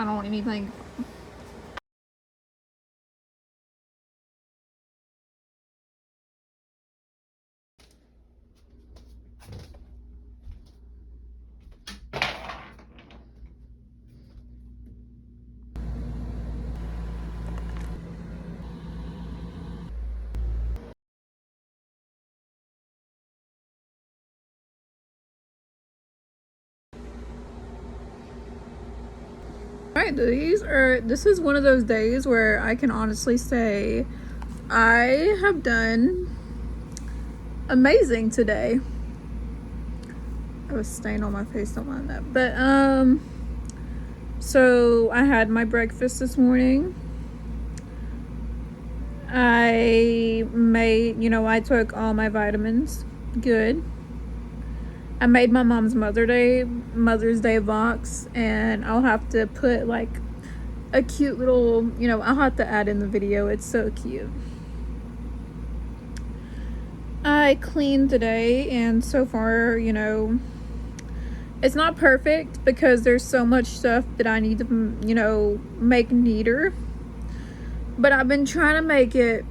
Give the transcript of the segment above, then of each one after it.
I don't anything. Alright, this is one of those days where I can honestly say I have done amazing today. I was stain on my face, don't mind that. But so I had my breakfast this morning. I took all my vitamins. Good. I made my mom's Mother's Day box, and I'll have to put like a cute little, I'll have to add in the video. It's so cute. I cleaned today, and so far, it's not perfect because there's so much stuff that I need to, make neater. But I've been trying to make it,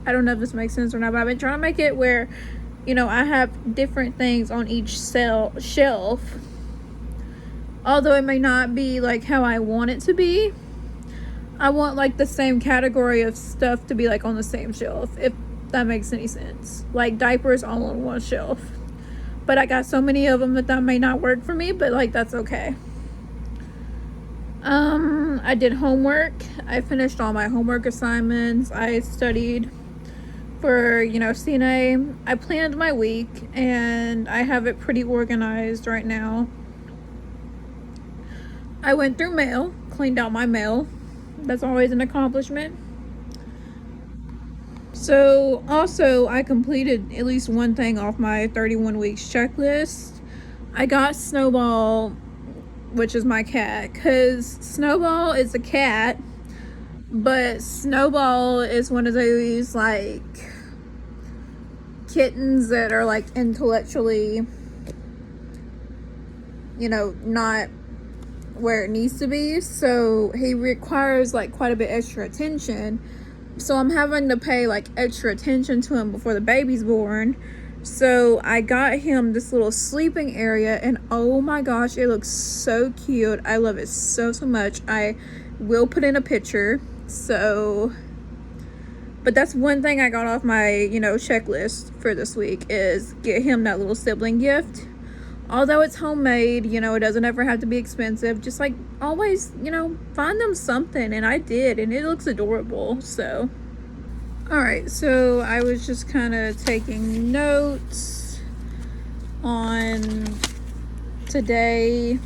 I don't know if this makes sense or not, but I've been trying to make it where, I have different things on each shelf. Although it may not be like how I want it to be. I want like the same category of stuff to be like on the same shelf, if that makes any sense. Like diapers all on one shelf. But I got so many of them that may not work for me, but like that's okay. I did homework. I finished all my homework assignments. I studied for, CNA. I planned my week and I have it pretty organized right now. I went through mail, cleaned out my mail. That's always an accomplishment. So also I completed at least one thing off my 31 weeks checklist. I got Snowball, which is my cat, because Snowball is a cat, but Snowball is one of those like kittens that are like intellectually, not where it needs to be, so he requires like quite a bit extra attention. So I'm having to pay like extra attention to him before the baby's born. So I got him this little sleeping area, and oh my gosh, it looks so cute. I love it so much. I will put in a picture. So, but that's one thing I got off my, checklist for this week, is get him that little sibling gift. Although it's homemade, it doesn't ever have to be expensive. Just like always, find them something, and I did, and it looks adorable. So alright, so I was just kind of taking notes on today.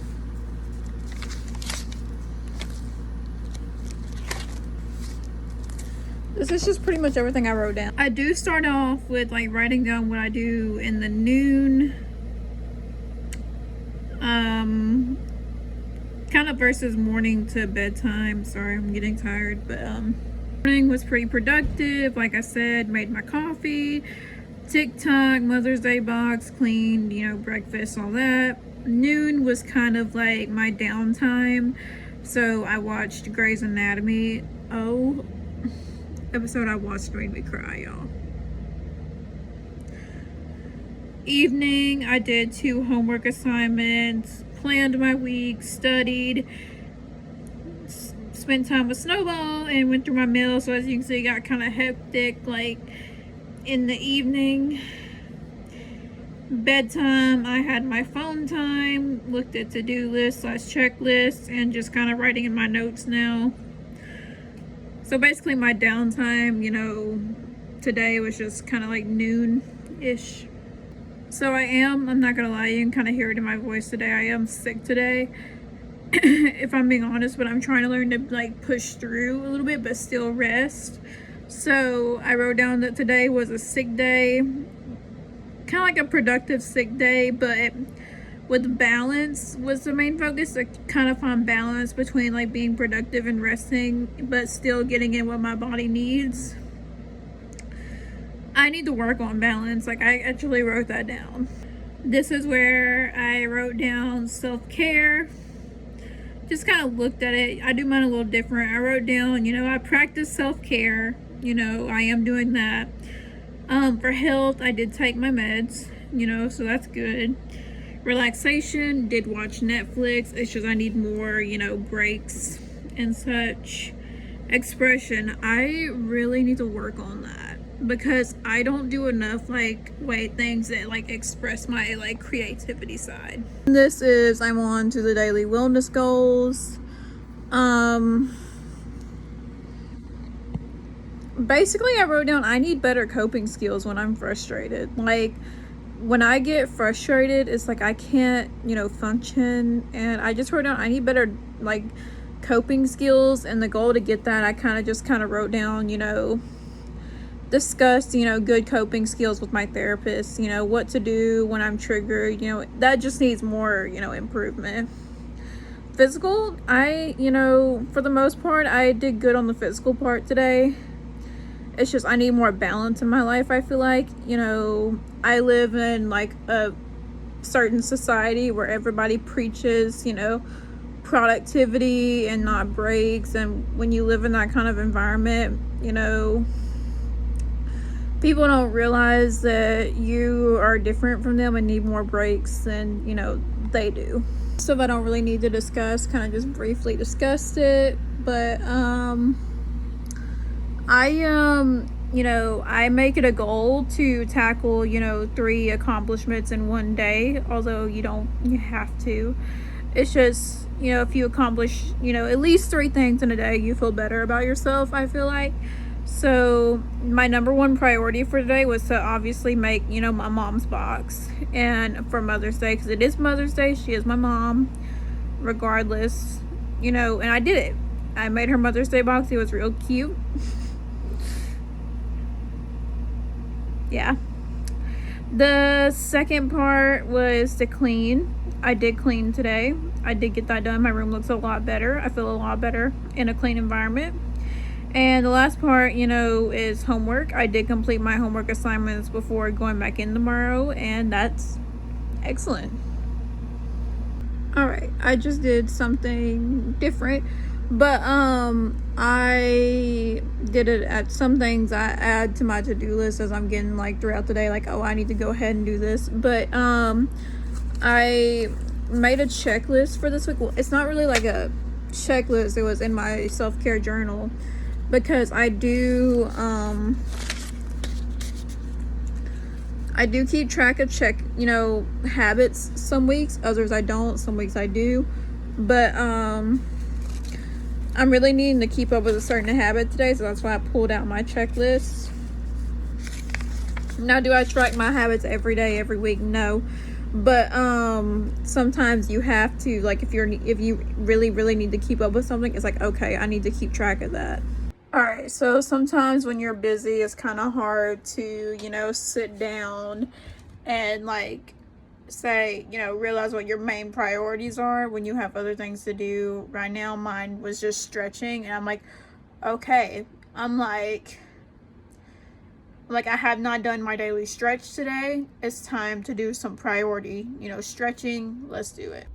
This is just pretty much everything I wrote down. I do start off with like writing down what I do in the noon, kind of versus morning to bedtime. Sorry, I'm getting tired, but morning was pretty productive. Like I said, made my coffee, TikTok, Mother's Day box, cleaned, breakfast, all that. Noon was kind of like my downtime, so I watched Grey's Anatomy. Oh, episode I watched made me cry, y'all. Evening, I did 2 homework assignments, planned my week, studied, spent time with Snowball, and went through my mail. So as you can see, it got kind of hectic like in the evening. Bedtime, I had my phone time, looked at to-do lists / checklists, and just kind of writing in my notes now. So basically my downtime, today was just kind of like noon-ish. So I'm not gonna lie, you can kind of hear it in my voice today. I am sick today, if I'm being honest, but I'm trying to learn to like push through a little bit, but still rest. So I wrote down that today was a sick day, kind of like a productive sick day, but with balance was the main focus. To kind of find balance between like being productive and resting, but still getting in what my body needs. I need to work on balance. Like I actually wrote that down. This is where I wrote down self-care, just kind of looked at it. I do mine a little different. I wrote down, you know, I practice self-care. You know, I am doing that. For health, I did take my meds, you know, so that's good. Relaxation, did watch Netflix. It's just I need more, you know, breaks and such. Expression, I really need to work on that because I don't do enough things that like express my like creativity side. This is I'm on to the daily wellness goals. Basically I wrote down I need better coping skills when I'm frustrated. Like when I get frustrated, it's like I can't, you know, function. And I just wrote down I need better like coping skills, and the goal to get that, I kind of wrote down, you know, discuss, you know, good coping skills with my therapist, you know, what to do when I'm triggered, you know, that just needs more, you know, improvement. Physical, you know, for the most part, I did good on the physical part today. It's just I need more balance in my life, I feel like. You know, I live in like a certain society where everybody preaches, you know, productivity and not breaks. And when you live in that kind of environment, you know, people don't realize that you are different from them and need more breaks than, you know, they do. Stuff I don't really need to discuss, kind of just briefly discussed it. But you know, I make it a goal to tackle, you know, 3 accomplishments in one day, although you have to. It's just, you know, if you accomplish, you know, at least 3 things in a day, you feel better about yourself, I feel like. So my number 1 priority for today was to obviously make, you know, my mom's box, and for Mother's Day, because it is Mother's Day, she is my mom regardless, you know, and I did it. I made her Mother's Day box. It was real cute. Yeah. The second part was to clean. I did clean today. I did get that done. My room looks a lot better. I feel a lot better in a clean environment. And the last part, you know, is homework. I did complete my homework assignments before going back in tomorrow, and that's excellent. All right, I just did something different, but I did it at some things I add to my to-do list as I'm getting like throughout the day, like, oh, I need to go ahead and do this. But I made a checklist for this week. Well, it's not really like a checklist, it was in my self-care journal, because I do keep track of you know, habits. Some weeks, others I don't. Some weeks I do. But I'm really needing to keep up with a certain habit today, so that's why I pulled out my checklist. Now, do I track my habits every day, every week? No. But sometimes you have to, like, if you really need to keep up with something, it's like, okay, I need to keep track of that. Alright, so sometimes when you're busy, it's kind of hard to, you know, sit down and, like, say, you know, realize what your main priorities are when you have other things to do. Right now, mine was just stretching, and I'm like, okay, I'm like, I have not done my daily stretch today. It's time to do some priority, you know, stretching. Let's do it.